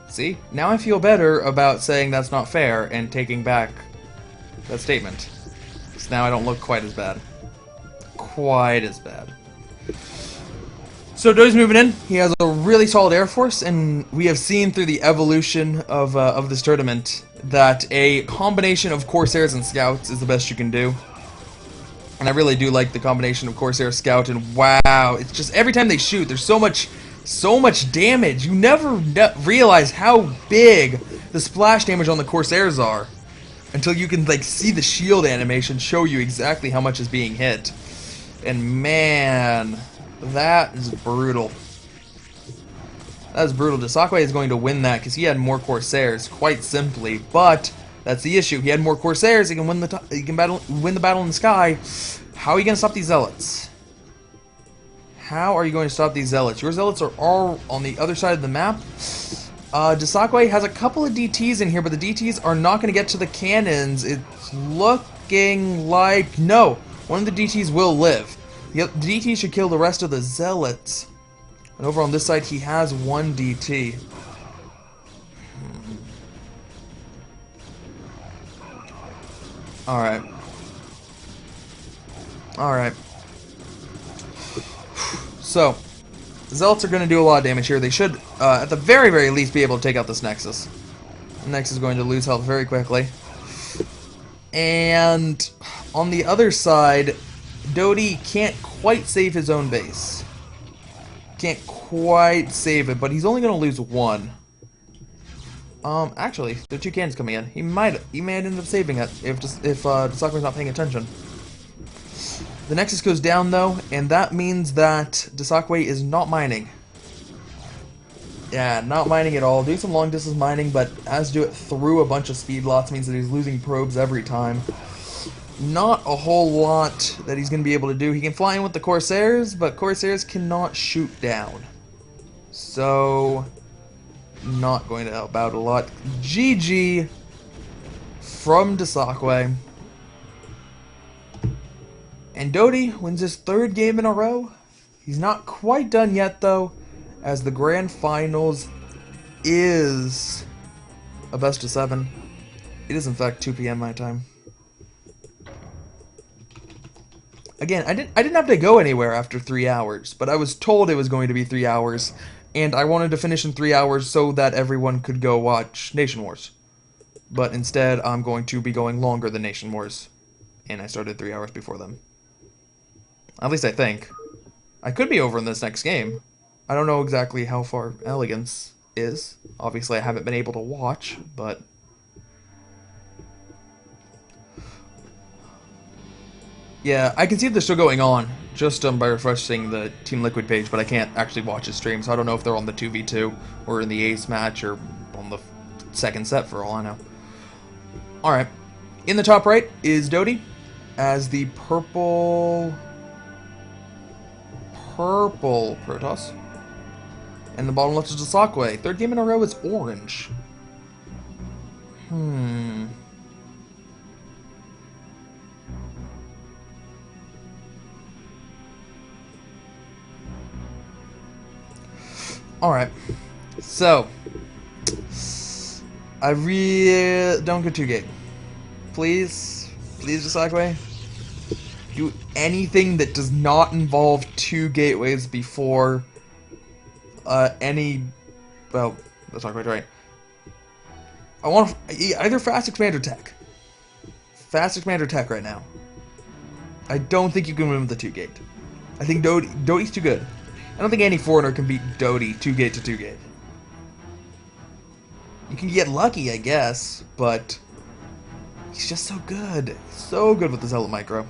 See? Now I feel better about saying that's not fair and taking back that statement. So now I don't look quite as bad. Quite as bad. So Doty's moving in. He has a really solid Air Force, and we have seen through the evolution of this tournament that a combination of Corsairs and Scouts is the best you can do. And I really do like the combination of Corsair, Scout, and wow, it's just every time they shoot, there's so much damage. You never realize how big the splash damage on the Corsairs are until you can like see the shield animation show you exactly how much is being hit. And man, that is brutal. That is brutal. Dosakwe is going to win that because he had more Corsairs, quite simply. But that's the issue. He had more Corsairs. He can win the win the battle in the sky. How are you going to stop these zealots? How are you going to stop these zealots? Your zealots are all on the other side of the map. Dosakwe has a couple of DTs in here, but the DTs are not going to get to the cannons. It's looking like no. One of the DTs will live. The DT should kill the rest of the zealots. And over on this side, he has one DT. Alright. Alright. So, the Zealots are going to do a lot of damage here. They should, at the very, very least, be able to take out this Nexus. The Nexus is going to lose health very quickly. And on the other side, Doty can't quite save his own base. Can't quite save it, but he's only going to lose one. Actually, there are two cannons coming in. He might end up saving it if Dosakwe's not paying attention. The Nexus goes down though, and that means that Dosakwe is not mining. Yeah, not mining at all. Do some long distance mining, but has to do it through a bunch of speed lots means that he's losing probes every time. Not a whole lot that he's going to be able to do. He can fly in with the Corsairs, but Corsairs cannot shoot down. So, not going to help out a lot. GG from Dosakwe. And Doty wins his third game in a row. He's not quite done yet, though, as the Grand Finals is a best of 7. It is, in fact, 2 p.m. my time. Again, I didn't have to go anywhere after 3 hours, but I was told it was going to be 3 hours, and I wanted to finish in 3 hours so that everyone could go watch Nation Wars. But instead, I'm going to be going longer than Nation Wars, and I started 3 hours before them. At least I think. I could be over in this next game. I don't know exactly how far Elegance is. Obviously, I haven't been able to watch, but... yeah, I can see they're still going on, just by refreshing the Team Liquid page, but I can't actually watch his stream, so I don't know if they're on the 2v2, or in the ace match, or on the second set, for all I know. Alright. In the top right is Doty, as the purple Protoss. And the bottom left is Dosakwe. Third game in a row is orange. Alright. So, I really don't go 2-gate. Please, Dosakwe. Do anything that does not involve 2 gateways before any... well, that's not quite right. I want either Fast Expander Tech. Fast Expander Tech right now. I don't think you can win with the 2-gate. I think Doty's too good. I don't think any foreigner can beat Doty 2-gate to 2-gate. You can get lucky, I guess, but he's just so good. So good with the Zealot Micro.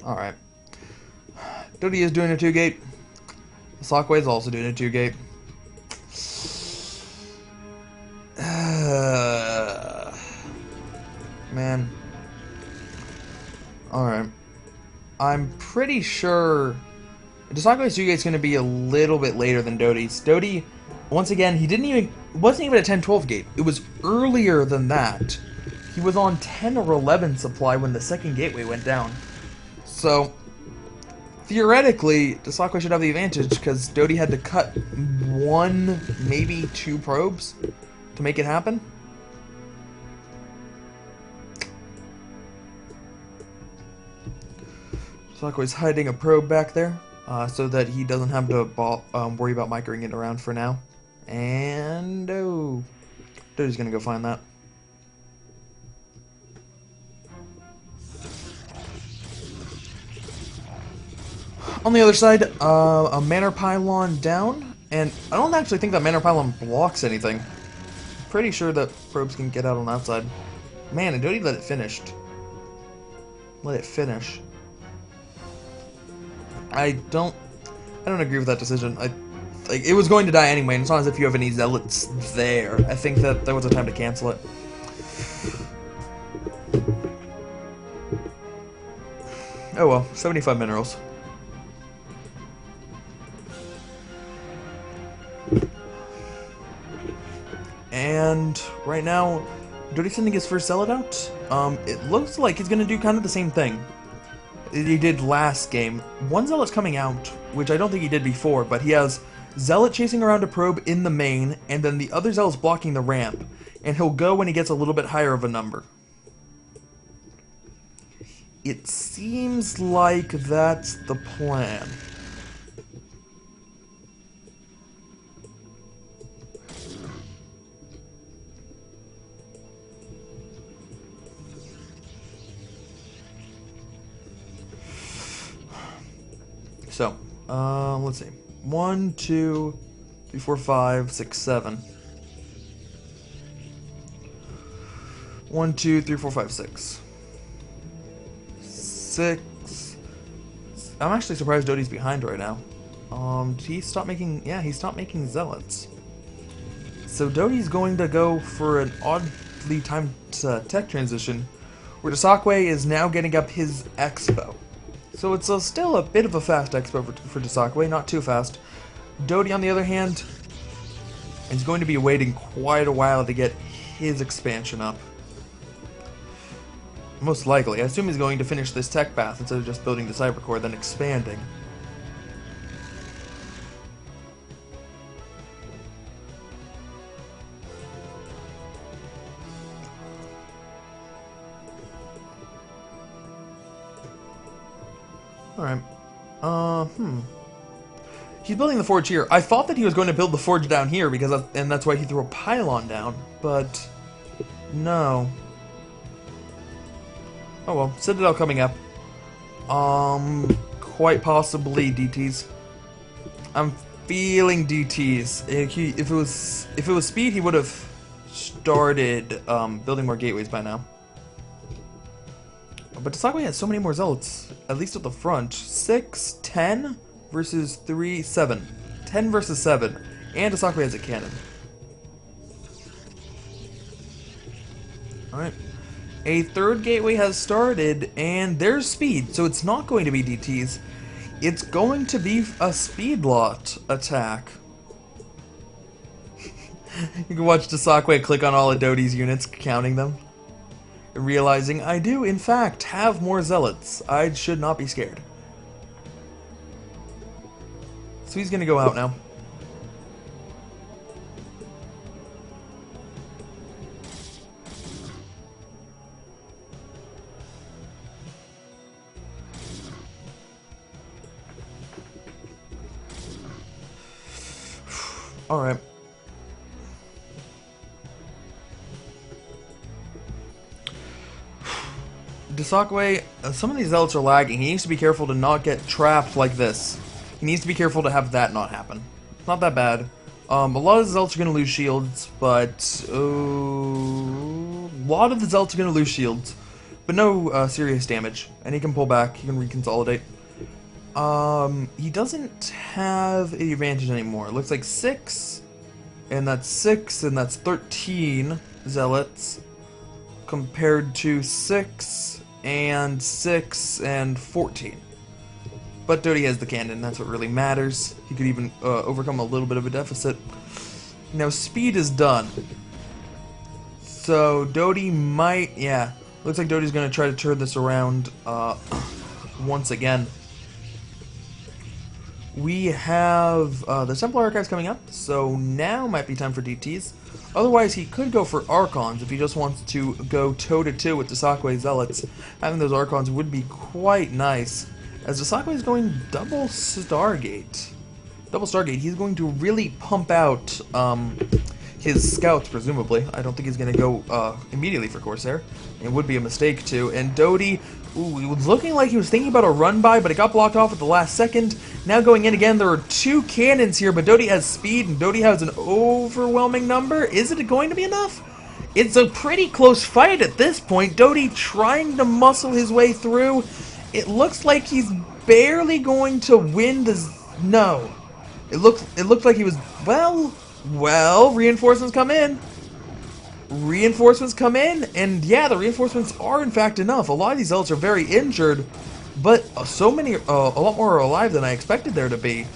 Alright. Doty is doing a 2-gate. Dosakwe is also doing a 2-gate. Man. Alright. I'm pretty sure Dosakwe's 2-gate is going to be a little bit later than Doty's. Doty, once again, wasn't even a 10-12 gate. It was earlier than that. He was on 10 or 11 supply when the second gateway went down. So, theoretically, Dasakwe should have the advantage because Doty had to cut 1, maybe 2 probes to make it happen. Dasakwe's hiding a probe back there so that he doesn't have to worry about microing it around for now. And oh, Doty's gonna go find that. On the other side, a Manor Pylon down, and I don't actually think that Manor Pylon blocks anything. Pretty sure that probes can get out on that side. Man, and Doty let it finish. Let it finish. I don't agree with that decision. Like, it was going to die anyway, and it's not as if you have any zealots there. I think that there was a time to cancel it. Oh well, 75 minerals. And right now, Doty's sending his first zealot out. It looks like he's gonna do kind of the same thing he did last game. One zealot's coming out, which I don't think he did before, but he has zealot chasing around a probe in the main, and then the other zealot's blocking the ramp, and he'll go when he gets a little bit higher of a number. It seems like that's the plan. So, let's see. 1, 2, 3, 4, 5, 6, 7. 1, 2, 3, 4, 5, 6. 6. I'm actually surprised Doty's behind right now. Did he stop making... Yeah, he stopped making zealots. So Doty's going to go for an oddly timed tech transition, where Dasakwe is now getting up his expo. So it's still a bit of a fast expo for Dasakwe, not too fast. Doty, on the other hand, is going to be waiting quite a while to get his expansion up. Most likely. I assume he's going to finish this tech path instead of just building the cyber core, then expanding. Alright. He's building the forge here. I thought that he was going to build the forge down here, and that's why he threw a pylon down, but no. Oh well, Citadel coming up. Quite possibly DTs. I'm feeling DTs. If it was speed, he would have started building more gateways by now. But Dasakwe has so many more zealots, at least at the front. 6, 10 versus 3, 7. 10 versus 7. And Dasakwe has a cannon. Alright. A third gateway has started, and there's speed, so it's not going to be DTs. It's going to be a speed lot attack. You can watch Dasakwe click on all of Doty's units, counting them. Realizing I do, in fact, have more zealots. I should not be scared. So he's gonna go out now. Alright. Dasakwe, some of these zealots are lagging. He needs to be careful to not get trapped like this. He needs to be careful to have that not happen. It's not that bad. A lot of the zealots are going to lose shields, but... a lot of the zealots are going to lose shields, but no serious damage. And he can pull back, he can reconsolidate. He doesn't have the advantage anymore. It looks like 6, and that's 13 zealots, compared to 6 and 6 and 14. But Doty has the cannon, that's what really matters. He could even overcome a little bit of a deficit. Now speed is done. So Doty might, yeah. Looks like Doty's gonna try to turn this around once again. We have the Temple Archives coming up, so now might be time for DTs. Otherwise, he could go for Archons if he just wants to go toe-to-toe with the Dosakwe Zealots. Having those Archons would be quite nice. As Dosakwe is going double Stargate. Double Stargate, he's going to really pump out his scouts, presumably. I don't think he's going to go immediately for Corsair. It would be a mistake, too. And Doty, ooh, it was looking like he was thinking about a run-by, but it got blocked off at the last second. Now going in again, there are two cannons here, but Doty has speed, and Doty has an overwhelming number. Is it going to be enough? It's a pretty close fight at this point. Doty trying to muscle his way through. It looks like he's barely going to win the... No. It looked like he was... Well, reinforcements come in. Reinforcements come in, and yeah, the reinforcements are in fact enough. A lot of these zealots are very injured, but a lot more are alive than I expected there to be.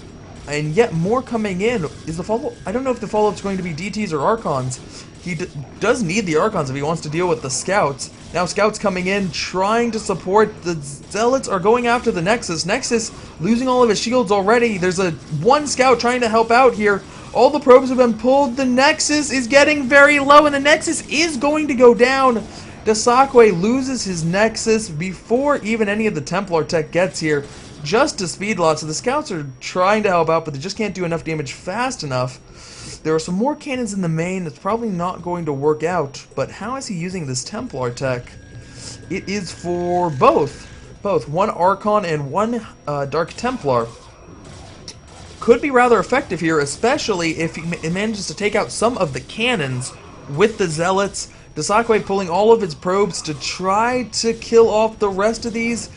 And yet more coming in. Is the follow? I don't know if the follow-up's going to be DTs or Archons. He does need the Archons if he wants to deal with the Scouts. Now Scouts coming in, trying to support. The Zealots are going after the Nexus. Nexus losing all of his shields already. There's one Scout trying to help out here. All the probes have been pulled. The Nexus is getting very low, and the Nexus is going to go down. Dosakwe loses his Nexus before even any of the Templar tech gets here. Just a speed lot, so the Scouts are trying to help out, but they just can't do enough damage fast enough. There are some more cannons in the main. It's probably not going to work out, but how is he using this Templar tech? It is for both. One Archon and one Dark Templar. Could be rather effective here, especially if he manages to take out some of the cannons with the Zealots. Dosakwe pulling all of his probes to try to kill off the rest of these.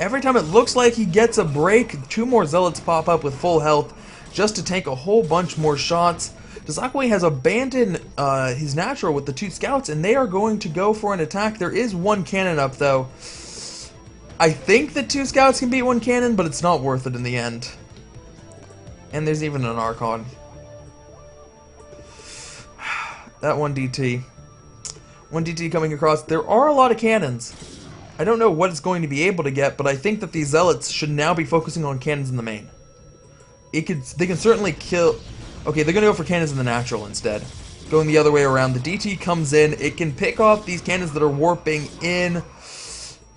Every time it looks like he gets a break, two more Zealots pop up with full health just to tank a whole bunch more shots. Dosakwe has abandoned his natural with the two Scouts, and they are going to go for an attack. There is one cannon up, though. I think the two Scouts can beat one cannon, but it's not worth it in the end. And there's even an Archon. That one DT. One DT coming across. There are a lot of cannons. I don't know what it's going to be able to get, but I think that these Zealots should now be focusing on cannons in the main. They can certainly kill... Okay, they're going to go for cannons in the natural instead. Going the other way around. The DT comes in. It can pick off these cannons that are warping in.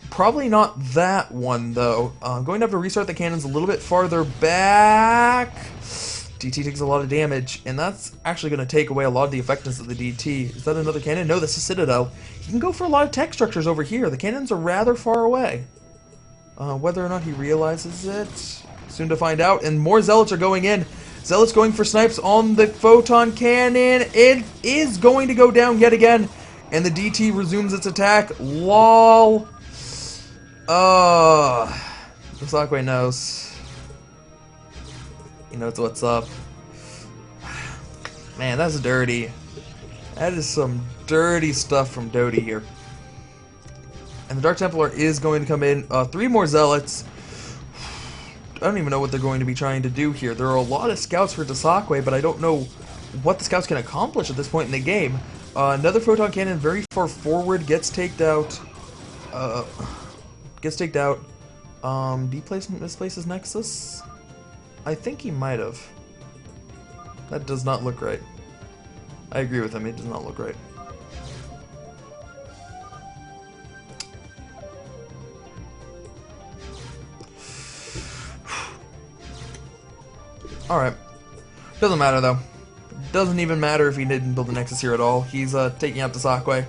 Probably not that one, though. I'm going to have to restart the cannons a little bit farther back. DT takes a lot of damage, and that's actually going to take away a lot of the effectiveness of the DT. Is that another cannon? No, that's a Citadel. He can go for a lot of tech structures over here. The cannons are rather far away. Whether or not he realizes it, soon to find out. And more Zealots are going in. Zealots going for snipes on the Photon Cannon. It is going to go down yet again, and the DT resumes its attack. LOL. Dosakwe knows. He knows what's up. Man, that's dirty. That is some dirty stuff from Doty here. And the Dark Templar is going to come in. Three more Zealots. I don't even know what they're going to be trying to do here. There are a lot of Scouts for Dosakwe, but I don't know what the Scouts can accomplish at this point in the game. Another Photon Cannon very far forward gets taked out. Misplaces Nexus? I think he might have. That does not look right. I agree with him, it does not look right. Alright. Doesn't matter though. Doesn't even matter if he didn't build a Nexus here at all. He's taking out Dosakwe.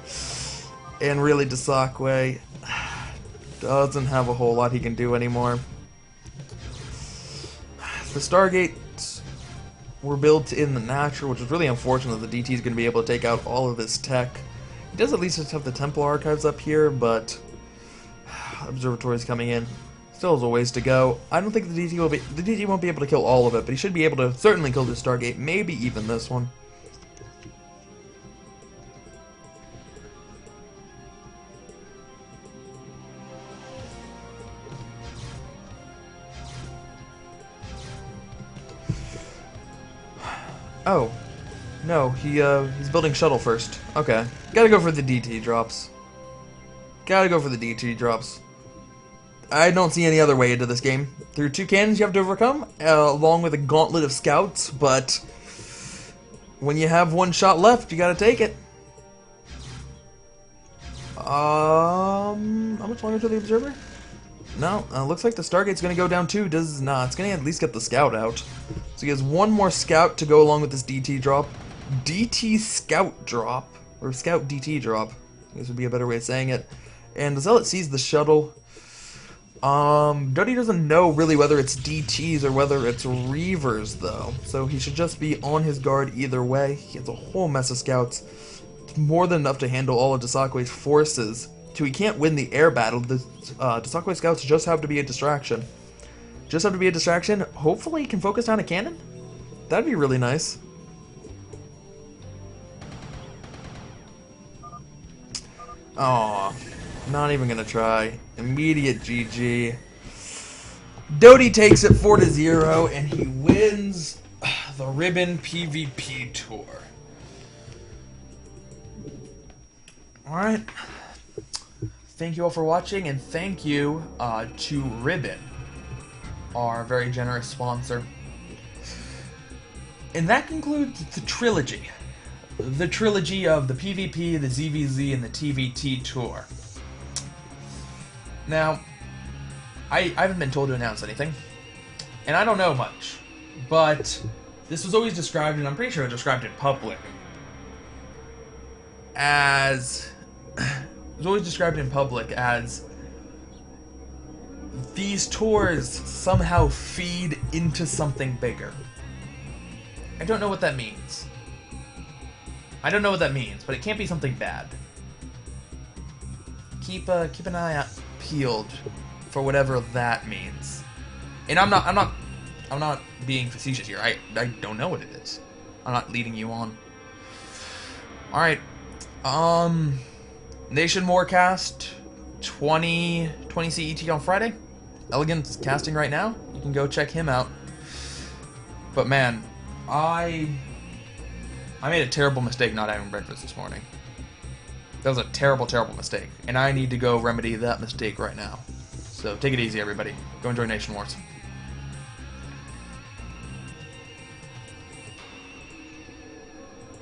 And really Dosakwe doesn't have a whole lot he can do anymore. The Stargates were built in the natural, which is really unfortunate that the DT is going to be able to take out all of this tech. He does at least have the Temple Archives up here, but Observatory is coming in. Still has a ways to go. I don't think the DT won't be able to kill all of it, but he should be able to certainly kill the Stargate, maybe even this one. Oh. No, he's building shuttle first. Okay. Gotta go for the DT drops. Gotta go for the DT drops. I don't see any other way into this game. There are 2 cannons you have to overcome, along with a gauntlet of scouts, but when you have 1 shot left, you gotta take it. How much longer to the observer? No, looks like the Stargate's gonna go down too. It's gonna at least get the scout out. So he has 1 more scout to go along with this DT drop. DT scout drop, or scout DT drop, I guess would be a better way of saying it. And the Zealot sees the shuttle. Doty doesn't know really whether it's DTs or whether it's Reavers though, so he should just be on his guard either way. He has a whole mess of scouts. It's more than enough to handle all of Dasakwe's forces. So he can't win the air battle. The Dasakwe scouts just have to be a distraction. Hopefully he can focus down a cannon? That'd be really nice. Aw, not even gonna try. Immediate GG. Doty takes it 4-0, and he wins the Ribbon PvP Tour. Alright. Thank you all for watching, and thank you to Ribbon, our very generous sponsor. And that concludes the trilogy. The trilogy of the PvP, the ZVZ, and the TVT Tour. Now, I haven't been told to announce anything, and I don't know much, but this was always described, and I'm pretty sure it was described in public, as... It was always described in public as these tours somehow feed into something bigger. I don't know what that means. But it can't be something bad. Keep an eye out peeled for whatever that means. And I'm not being facetious here. I don't know what it is. I'm not leading you on. All right. Nation Morecast 20 CET on Friday. Elegant's casting right now. You can go check him out. But man, I made a terrible mistake not having breakfast this morning. That was a terrible, terrible mistake. And I need to go remedy that mistake right now. So take it easy, everybody. Go enjoy Nation Wars.